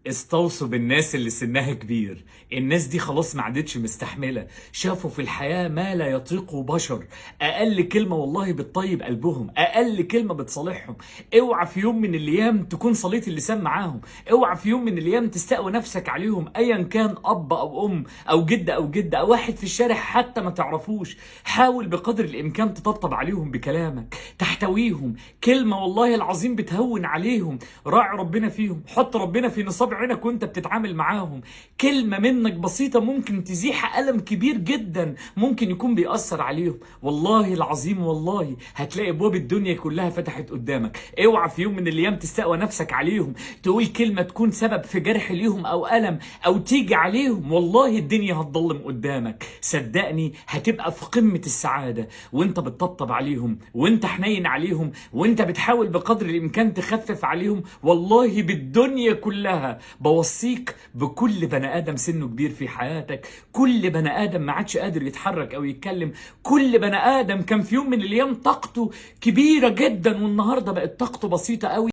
استوصوا بالناس اللي سنها كبير. الناس دي خلاص ما عادتش مستحملة، شافوا في الحياة ما لا يطيقه بشر. أقل كلمة والله بتطيب قلبهم، أقل كلمة بتصالحهم. اوعى في يوم من الأيام تكون صليت اللسان معاهم، اوعى في يوم من الأيام تستقوى نفسك عليهم، أيا كان أب أو أم أو جد أو جدة أو واحد في الشارع حتى ما تعرفوش. حاول بقدر الإمكان تطبطب عليهم بكلامك، تحتويهم. كلمة والله العظيم بتهون عليهم. راعي ربنا فيهم، حط ربنا في نصاب عينك وانت بتتعامل معاهم. كلمة منك بسيطة ممكن تزيح ألم كبير جدا ممكن يكون بيأثر عليهم. والله العظيم والله هتلاقي ابواب الدنيا كلها فتحت قدامك. اوعى في يوم من الايام تستقوى نفسك عليهم، تقول كلمة تكون سبب في جرح ليهم او ألم او تيجي عليهم. والله الدنيا هتضلم قدامك، صدقني هتبقى في قمة السعادة وانت بتطبطب عليهم وانت حنين عليهم وانت بتحاول بقدر الامكان تخفف عليهم. والله بالدنيا كلها بوصيك بكل بني ادم سنه كبير في حياتك، كل بني ادم ما عادش قادر يتحرك او يتكلم، كل بني ادم كان في يوم من الايام طاقته كبيره جدا والنهارده بقت طاقته بسيطه قوي.